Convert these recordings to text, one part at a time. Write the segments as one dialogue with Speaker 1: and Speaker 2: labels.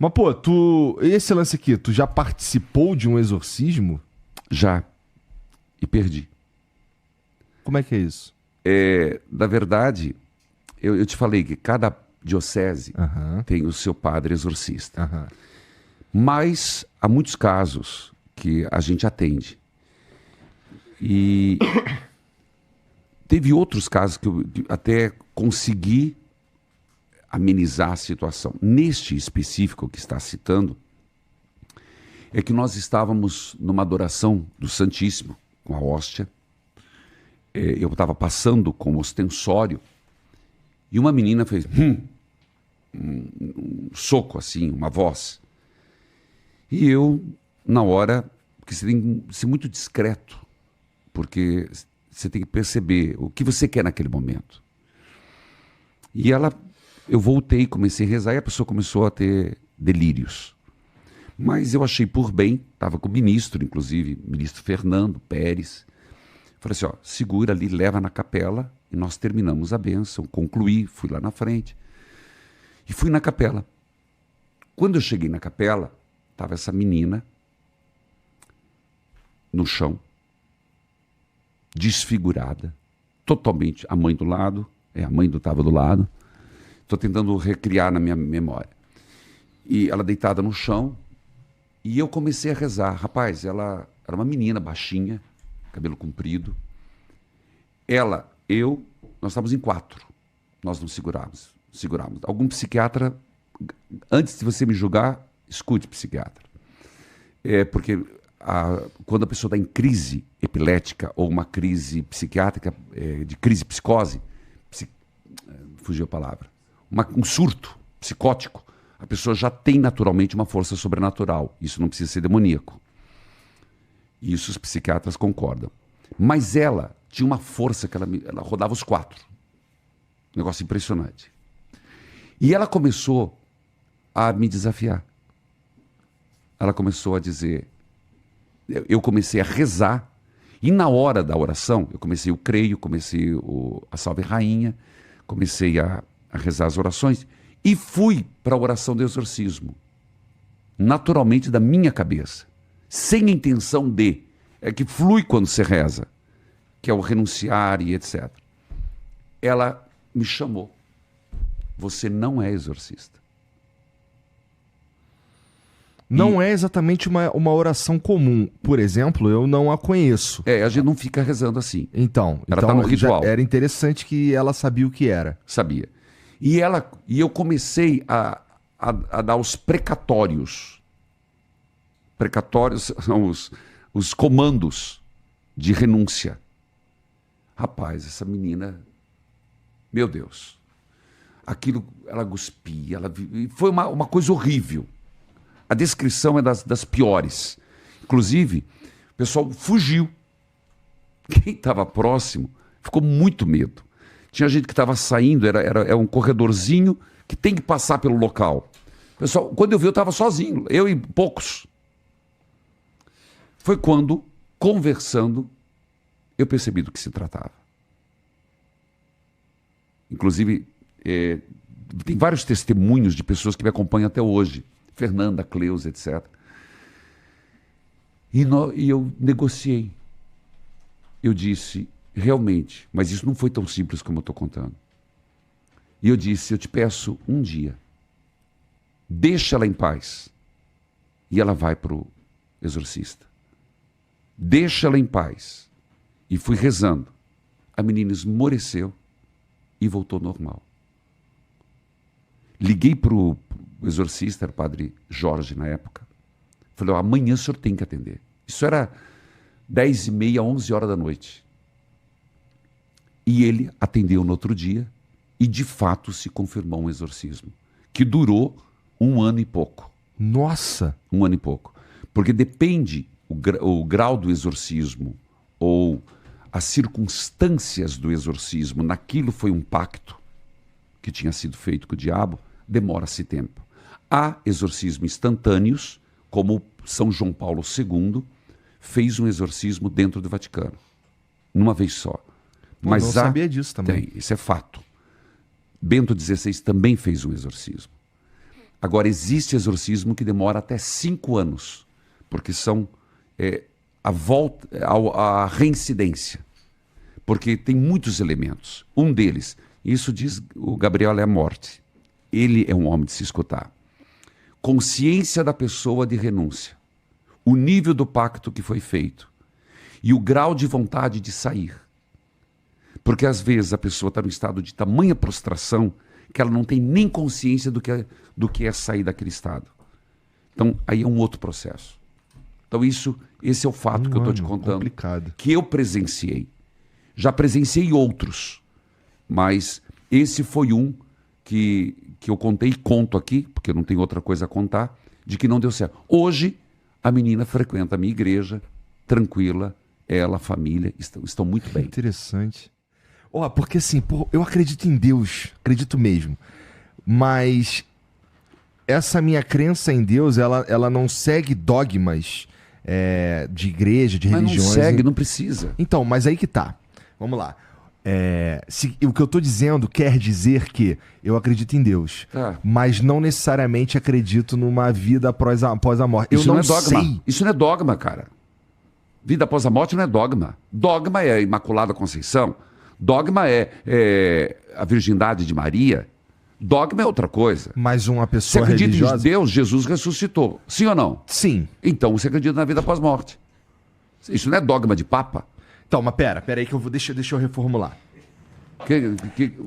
Speaker 1: Mas, pô, esse lance aqui, tu já participou de um exorcismo?
Speaker 2: Já. E perdi.
Speaker 1: Como é que é isso?
Speaker 2: Na verdade, eu te falei que cada diocese tem o seu padre exorcista. Mas há muitos casos que a gente atende. E teve outros casos que eu até consegui amenizar a situação. Neste específico que está citando, é que nós estávamos numa adoração do Santíssimo, com a hóstia. Eu estava passando com o ostensório e uma menina fez um soco assim, uma voz. E eu, na hora, porque você tem que ser muito discreto, porque você tem que perceber o que você quer naquele momento. E eu voltei, comecei a rezar e a pessoa começou a ter delírios. Mas eu achei por bem, estava com o ministro, inclusive, ministro Fernando Pérez. Falei assim, ó, segura ali, leva na capela e nós terminamos a bênção. Concluí, fui lá na frente e fui na capela. Quando eu cheguei na capela, estava essa menina no chão, desfigurada, totalmente, a mãe do lado, a mãe estava do lado. Estou tentando recriar na minha memória. E ela deitada no chão, e eu comecei a rezar. Rapaz, ela era uma menina baixinha, cabelo comprido. Nós estávamos em 4. Nós não segurávamos. Algum psiquiatra, antes de você me julgar, escute psiquiatra. Porque quando a pessoa está em crise epilética ou uma crise psiquiátrica, de crise psicose, fugiu a palavra, um surto psicótico, a pessoa já tem naturalmente uma força sobrenatural. Isso não precisa ser demoníaco. Isso os psiquiatras concordam. Mas ela tinha uma força que ela rodava os 4. Um negócio impressionante. E ela começou a me desafiar. Ela começou a dizer... Eu comecei a rezar. E na hora da oração, eu comecei o creio, comecei a Salve Rainha, comecei a rezar as orações e fui para a oração do exorcismo. Naturalmente da minha cabeça. Sem a intenção de... É que flui quando você reza, que é o renunciar e etc. Ela me chamou. Você não é exorcista.
Speaker 1: Não é exatamente uma oração comum. Por exemplo, eu não a conheço.
Speaker 2: A gente não fica rezando assim.
Speaker 1: Então
Speaker 2: ela está no ritual.
Speaker 1: Era interessante que ela sabia o que era.
Speaker 2: Sabia. E eu comecei a dar os precatórios. Precatórios são os comandos de renúncia. Rapaz, essa menina, meu Deus, aquilo, ela cuspia, foi uma coisa horrível. A descrição é das piores. Inclusive, o pessoal fugiu. Quem estava próximo ficou muito medo. Tinha gente que estava saindo, era um corredorzinho que tem que passar pelo local. Pessoal, quando eu vi, eu estava sozinho, eu e poucos. Foi quando, conversando, eu percebi do que se tratava. Inclusive, tem vários testemunhos de pessoas que me acompanham até hoje. Fernanda, Cleusa, etc. E eu negociei. Eu disse, realmente, mas isso não foi tão simples como eu estou contando. E eu disse, eu te peço um dia, deixa ela em paz. E ela vai para o exorcista. Deixa ela em paz. E fui rezando. A menina esmoreceu e voltou normal. Liguei para o exorcista, era o padre Jorge na época. Falei, amanhã o senhor tem que atender. Isso era 10h30, 11 horas da noite. E ele atendeu no outro dia e de fato se confirmou um exorcismo. Que durou 1 ano e pouco.
Speaker 1: Nossa!
Speaker 2: 1 ano e pouco. Porque depende o grau do exorcismo ou as circunstâncias do exorcismo. Naquilo foi um pacto que tinha sido feito com o diabo. Demora-se tempo. Há exorcismos instantâneos, como São João Paulo II fez um exorcismo dentro do Vaticano, numa vez só. Mas
Speaker 1: não sabia disso também.
Speaker 2: Isso é fato. Bento XVI também fez um exorcismo. Agora, existe exorcismo que demora até 5 anos, porque são a volta, a reincidência, porque tem muitos elementos. Um deles, isso diz o Gabriel, é a morte. Ele é um homem de se escutar. Consciência da pessoa de renúncia, o nível do pacto que foi feito e o grau de vontade de sair. Porque às vezes a pessoa está num estado de tamanha prostração que ela não tem nem consciência do que é sair daquele estado. Então, aí é um outro processo. Então, esse é o fato que eu estou te contando,
Speaker 1: complicado.
Speaker 2: que eu presenciei. Já presenciei outros, mas esse foi um que eu contei e conto aqui, porque eu não tenho outra coisa a contar, de que não deu certo. Hoje, a menina frequenta a minha igreja, tranquila, ela, a família, estão muito bem.
Speaker 1: Interessante. Porque assim, eu acredito em Deus, acredito mesmo, mas essa minha crença em Deus, ela não segue dogmas de igreja, de religiões.
Speaker 2: Mas não segue, não precisa.
Speaker 1: Então, mas aí que tá. Vamos lá. O que eu tô dizendo quer dizer que eu acredito em Deus, mas não necessariamente acredito numa vida após a morte.
Speaker 2: Isso
Speaker 1: eu não
Speaker 2: é dogma.
Speaker 1: sei.
Speaker 2: Isso não é dogma, cara. Vida após a morte não é dogma. Dogma é a Imaculada Conceição. Dogma é a virgindade de Maria. Dogma é outra coisa.
Speaker 1: Mas uma
Speaker 2: Você
Speaker 1: pessoa
Speaker 2: acredita
Speaker 1: religiosa...
Speaker 2: em Deus, Jesus ressuscitou. Sim ou não?
Speaker 1: Sim.
Speaker 2: Então você acredita na vida após morte. Isso não é dogma de papa.
Speaker 1: Então, mas pera aí que eu vou... Deixa eu reformular.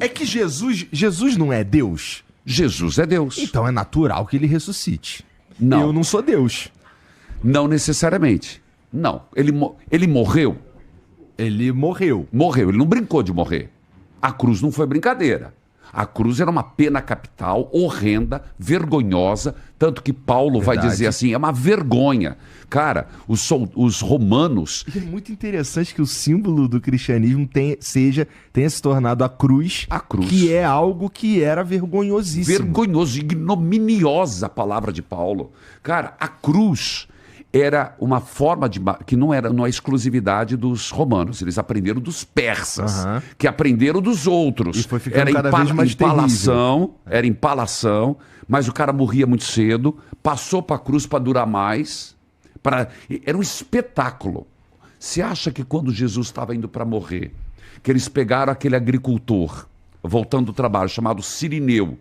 Speaker 1: É que Jesus não é Deus?
Speaker 2: Jesus é Deus.
Speaker 1: Então é natural que ele ressuscite.
Speaker 2: Não.
Speaker 1: Eu não sou Deus.
Speaker 2: Não necessariamente. Não. Ele morreu.
Speaker 1: Ele morreu.
Speaker 2: Morreu. Ele não brincou de morrer. A cruz não foi brincadeira. A cruz era uma pena capital, horrenda, vergonhosa, tanto que Paulo vai dizer assim, é uma vergonha. Cara, os romanos...
Speaker 1: E é muito interessante que o símbolo do cristianismo tenha se tornado a cruz, que é algo que era vergonhosíssimo.
Speaker 2: Vergonhoso, ignominiosa a palavra de Paulo. Cara, a cruz era uma forma que não é exclusividade dos romanos, eles aprenderam dos persas, que aprenderam dos outros.
Speaker 1: E foi ficando cada vez mais
Speaker 2: empalação, era empalação, mas o cara morria muito cedo, passou para a cruz para durar mais, era um espetáculo. Você acha que quando Jesus estava indo para morrer, que eles pegaram aquele agricultor, voltando do trabalho, chamado Cirineu,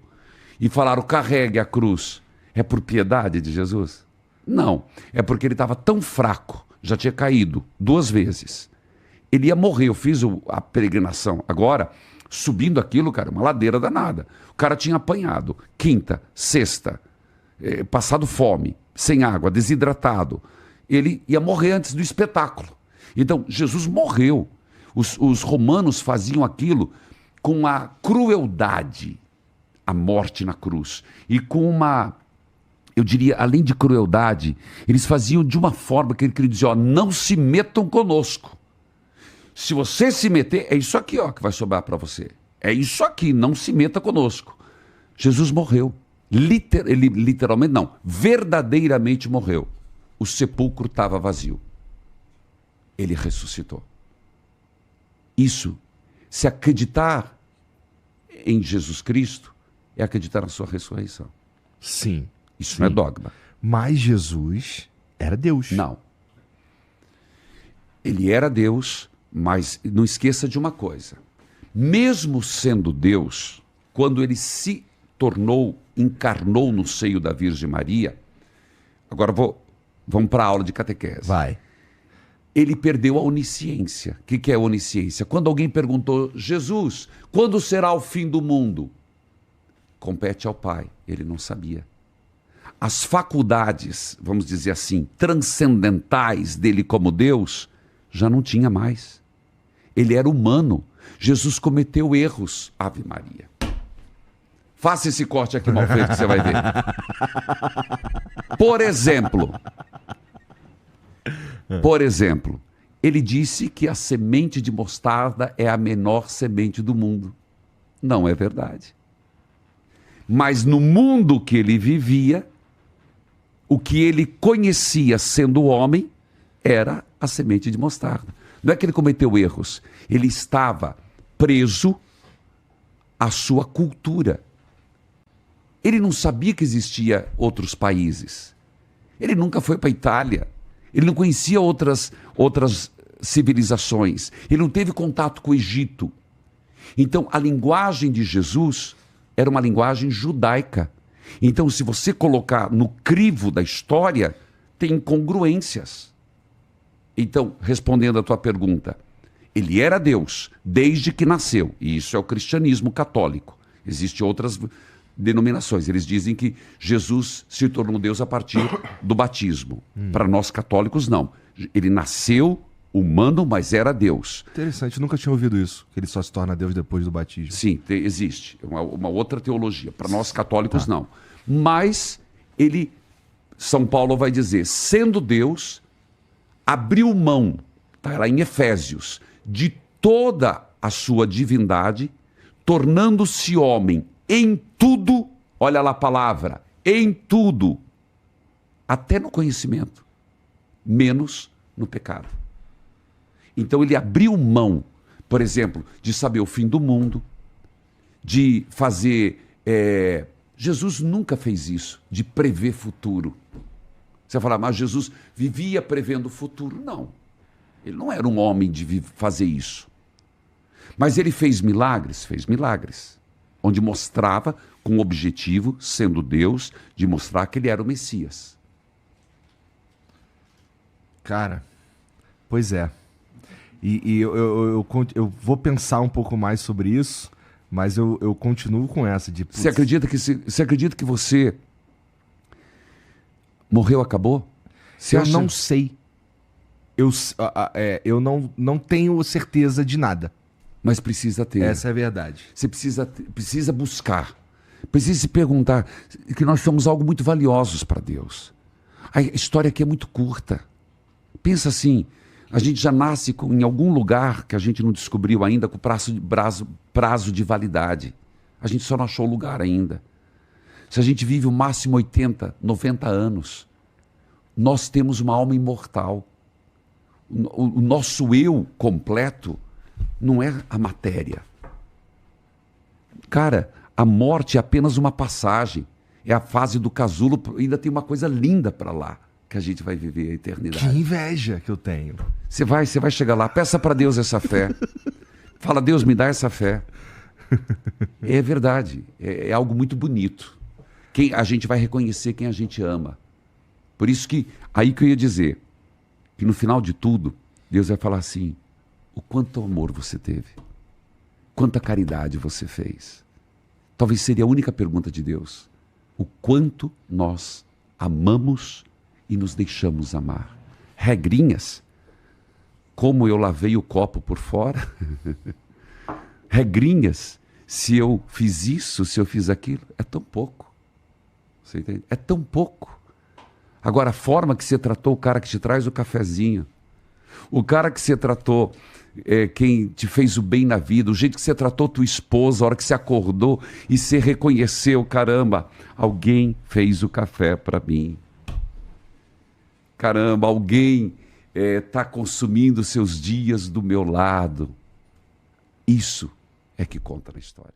Speaker 2: e falaram, carregue a cruz, é por piedade de Jesus? Não, é porque ele estava tão fraco, já tinha caído 2 vezes. Ele ia morrer, eu fiz a peregrinação. Agora, subindo aquilo, cara, uma ladeira danada. O cara tinha apanhado, 5ª, 6ª, passado fome, sem água, desidratado. Ele ia morrer antes do espetáculo. Então, Jesus morreu. Os romanos faziam aquilo com a crueldade, a morte na cruz, e com eu diria, além de crueldade, eles faziam de uma forma que ele queria dizer, não se metam conosco. Se você se meter, é isso aqui que vai sobrar para você. É isso aqui, não se meta conosco. Jesus morreu. Ele literalmente não, verdadeiramente morreu. O sepulcro estava vazio. Ele ressuscitou. Isso, se acreditar em Jesus Cristo, é acreditar na sua ressurreição.
Speaker 1: Sim.
Speaker 2: Isso não é dogma.
Speaker 1: Mas Jesus era Deus.
Speaker 2: Não. Ele era Deus, mas não esqueça de uma coisa. Mesmo sendo Deus, quando ele se encarnou no seio da Virgem Maria, agora vamos para a aula de catequese.
Speaker 1: Vai.
Speaker 2: Ele perdeu a onisciência. O que é onisciência? Quando alguém perguntou, Jesus, quando será o fim do mundo? Compete ao Pai. Ele não sabia. As faculdades, vamos dizer assim, transcendentais dele como Deus, já não tinha mais. Ele era humano. Jesus cometeu erros. Ave Maria. Faça esse corte aqui mal feito que você vai ver. Por exemplo, ele disse que a semente de mostarda é a menor semente do mundo. Não é verdade. Mas no mundo que ele vivia, o que ele conhecia sendo homem era a semente de mostarda. Não é que ele cometeu erros, ele estava preso à sua cultura. Ele não sabia que existia outros países. Ele nunca foi para a Itália. Ele não conhecia outras civilizações. Ele não teve contato com o Egito. Então, a linguagem de Jesus era uma linguagem judaica. Então, se você colocar no crivo da história, tem incongruências. Então, respondendo a tua pergunta, ele era Deus desde que nasceu. E isso é o cristianismo católico. Existem outras denominações. Eles dizem que Jesus se tornou Deus a partir do batismo. Para nós católicos, não. Ele nasceu humano, mas era Deus.
Speaker 1: Interessante, nunca tinha ouvido isso, que ele só se torna Deus depois do batismo.
Speaker 2: Sim, existe. É uma outra teologia. Para nós católicos, não. Mas ele, São Paulo vai dizer, sendo Deus, abriu mão, está lá em Efésios, de toda a sua divindade, tornando-se homem em tudo, olha lá a palavra, em tudo, até no conhecimento, menos no pecado. Então ele abriu mão, por exemplo, de saber o fim do mundo, de fazer... Jesus nunca fez isso, de prever futuro. Você vai falar, mas Jesus vivia prevendo o futuro. Não, ele não era um homem de fazer isso. Mas ele fez milagres, onde mostrava com o objetivo, sendo Deus, de mostrar que ele era o Messias.
Speaker 1: Cara, pois é. E eu vou pensar um pouco mais sobre isso, mas eu continuo com essa de...
Speaker 2: Você acredita que você morreu, acabou? Você acha?
Speaker 1: Não sei. Eu não tenho certeza de nada.
Speaker 2: Mas precisa ter.
Speaker 1: Essa é a verdade.
Speaker 2: Você precisa buscar. Precisa se perguntar que nós somos algo muito valiosos para Deus. A história aqui é muito curta. Pensa assim, a gente já nasce em algum lugar que a gente não descobriu ainda com prazo de validade. A gente só não achou o lugar ainda. Se a gente vive o máximo 80, 90 anos, nós temos uma alma imortal. O nosso eu completo não é a matéria. Cara, a morte é apenas uma passagem. É a fase do casulo. Ainda tem uma coisa linda para lá, que a gente vai viver a eternidade.
Speaker 1: Que inveja que eu tenho.
Speaker 2: Você vai chegar lá, peça para Deus essa fé. Fala, Deus, me dá essa fé. É verdade, é algo muito bonito. A gente vai reconhecer quem a gente ama. Por isso que, aí que eu ia dizer, que no final de tudo, Deus vai falar assim, o quanto amor você teve, quanta caridade você fez. Talvez seria a única pergunta de Deus. O quanto nós amamos e nos deixamos amar. Regrinhas, como eu lavei o copo por fora. Regrinhas, se eu fiz isso, se eu fiz aquilo, é tão pouco. Você entende? É tão pouco. Agora, a forma que você tratou o cara que te traz o cafezinho, o cara que você tratou, quem te fez o bem na vida, o jeito que você tratou tua esposa, a hora que você acordou e você reconheceu, caramba, alguém fez o café para mim. Caramba, alguém está consumindo seus dias do meu lado. Isso é que conta na história.